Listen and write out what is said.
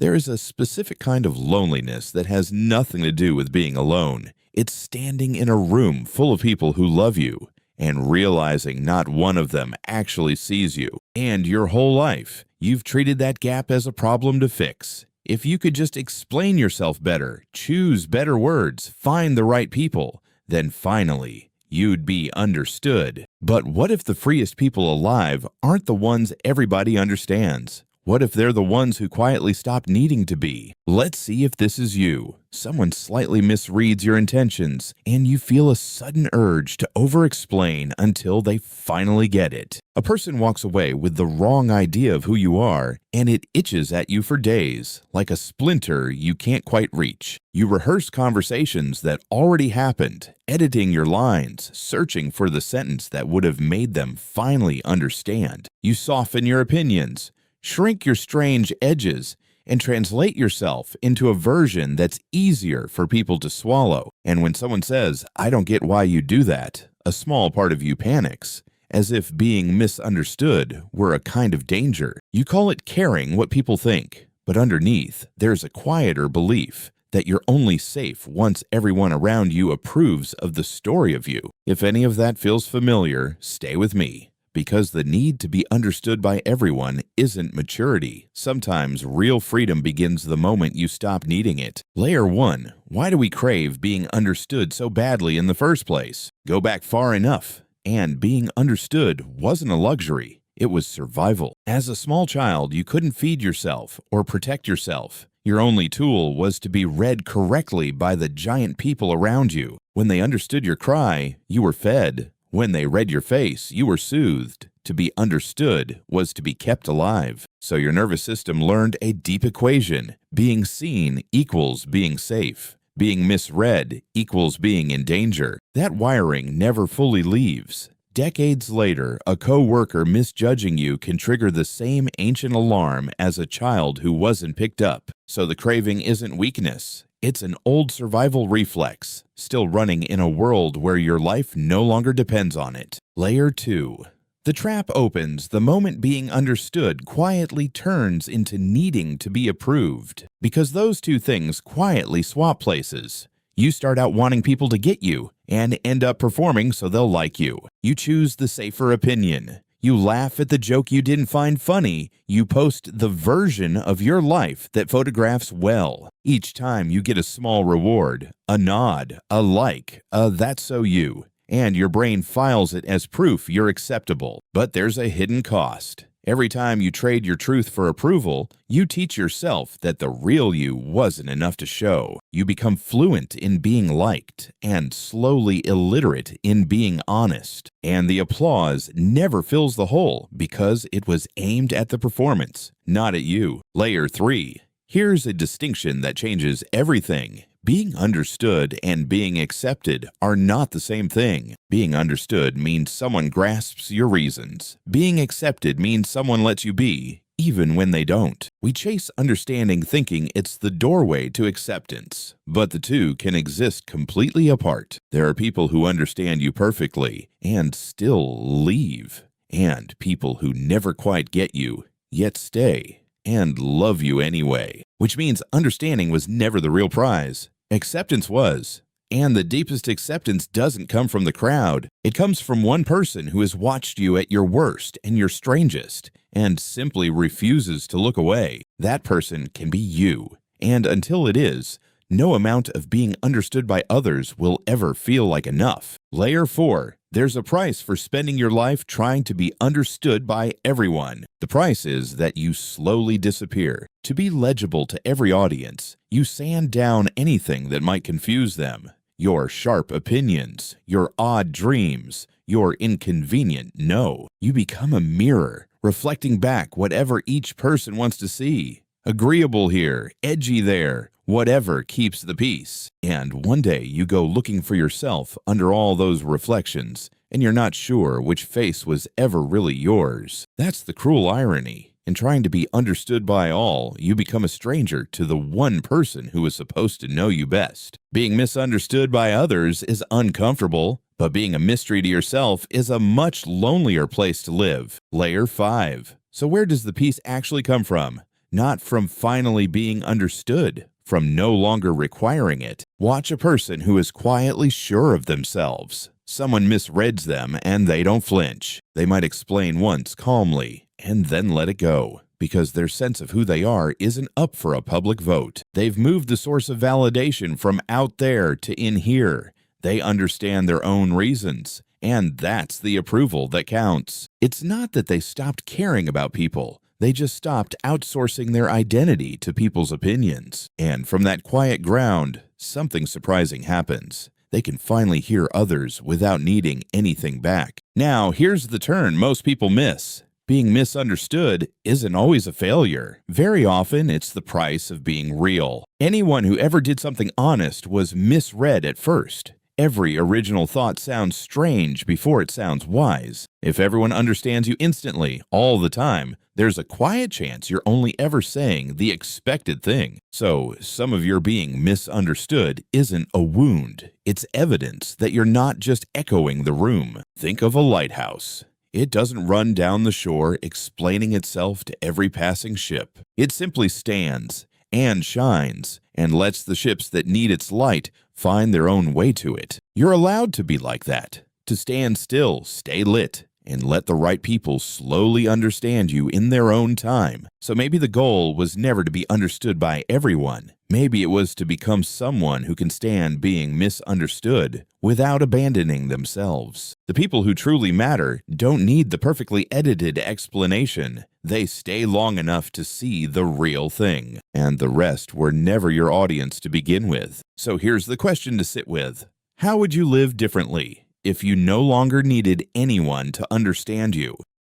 There is a specific kind of loneliness that has nothing to do with being alone. It's standing in a room full of people who love you and realizing not one of them actually sees you. And your whole life, you've treated that gap as a problem to fix. If you could just explain yourself better, choose better words, find the right people, then finally, you'd be understood. But what if the freest people alive aren't the ones everybody understands? What if they're the ones who quietly stop needing to be? Let's see if this is you. Someone slightly misreads your intentions, and you feel a sudden urge to over-explain until they finally get it. A person walks away with the wrong idea of who you are, and it itches at you for days, like a splinter you can't quite reach. You rehearse conversations that already happened, editing your lines, searching for the sentence that would have made them finally understand. You soften your opinions, shrink your strange edges, and translate yourself into a version that's easier for people to swallow. And when someone says, "I don't get why you do that," a small part of you panics, as if being misunderstood were a kind of danger. You call it caring what people think, but underneath, there's a quieter belief that you're only safe once everyone around you approves of the story of you. If any of that feels familiar, stay with me. Because the need to be understood by everyone isn't maturity. Sometimes real freedom begins the moment you stop needing it. Layer 1. Why do we crave being understood so badly in the first place? Go back far enough, and being understood wasn't a luxury. It was survival. As a small child, you couldn't feed yourself or protect yourself. Your only tool was to be read correctly by the giant people around you. When they understood your cry, you were fed. When they read your face, you were soothed. To be understood was to be kept alive. So your nervous system learned a deep equation. Being seen equals being safe. Being misread equals being in danger. That wiring never fully leaves. Decades later, a co-worker misjudging you can trigger the same ancient alarm as a child who wasn't picked up. So the craving isn't weakness. It's an old survival reflex, still running in a world where your life no longer depends on it. Layer 2. The trap opens the moment being understood quietly turns into needing to be approved. Because those two things quietly swap places. You start out wanting people to get you and end up performing so they'll like you. You choose the safer opinion. You laugh at the joke you didn't find funny. You post the version of your life that photographs well. Each time you get a small reward, a nod, a like, a "that's so you," and your brain files it as proof you're acceptable. But there's a hidden cost. Every time you trade your truth for approval, you teach yourself that the real you wasn't enough to show. You become fluent in being liked and slowly illiterate in being honest. And the applause never fills the hole because it was aimed at the performance, not at you. Layer 3. Here's a distinction that changes everything. Being understood and being accepted are not the same thing. Being understood means someone grasps your reasons. Being accepted means someone lets you be, even when they don't. We chase understanding thinking it's the doorway to acceptance, but the two can exist completely apart. There are people who understand you perfectly and still leave, and people who never quite get you, yet stay and love you anyway. Which means understanding was never the real prize. Acceptance was. And the deepest acceptance doesn't come from the crowd. It comes from one person who has watched you at your worst and your strangest and simply refuses to look away. That person can be you. And until it is, no amount of being understood by others will ever feel like enough. Layer 4. There's a price for spending your life trying to be understood by everyone. The price is that you slowly disappear. To be legible to every audience, you sand down anything that might confuse them. Your sharp opinions, your odd dreams, your inconvenient no. You become a mirror, reflecting back whatever each person wants to see. Agreeable here, edgy there, whatever keeps the peace. And one day you go looking for yourself under all those reflections, and you're not sure which face was ever really yours. That's the cruel irony. In trying to be understood by all, you become a stranger to the one person who is supposed to know you best. Being misunderstood by others is uncomfortable, but being a mystery to yourself is a much lonelier place to live. Layer 5. So where does the peace actually come from? not from finally being understood, from no longer requiring it. Watch a person who is quietly sure of themselves. Someone misreads them and they don't flinch. They might explain once calmly and then let it go, because their sense of who they are isn't up for a public vote. They've moved the source of validation from out there to in here. They understand their own reasons, and that's the approval that counts. It's not that they stopped caring about people. They just stopped outsourcing their identity to people's opinions. And from that quiet ground, something surprising happens. They can finally hear others without needing anything back. Now, here's the turn most people miss. Being misunderstood isn't always a failure. Very often, it's the price of being real. Anyone who ever did something honest was misread at first. Every original thought sounds strange before it sounds wise. If everyone understands you instantly, all the time, there's a quiet chance you're only ever saying the expected thing. So, some of your being misunderstood isn't a wound. It's evidence that you're not just echoing the room. Think of a lighthouse. It doesn't run down the shore explaining itself to every passing ship. It simply stands and shines and lets the ships that need its light find their own way to it. You're allowed to be like that, to stand still, stay lit, and let the right people slowly understand you in their own time. So maybe the goal was never to be understood by everyone. Maybe it was to become someone who can stand being misunderstood without abandoning themselves. The people who truly matter don't need the perfectly edited explanation. They stay long enough to see the real thing, and the rest were never your audience to begin with. So here's the question to sit with. How would you live differently if you no longer needed anyone to understand you?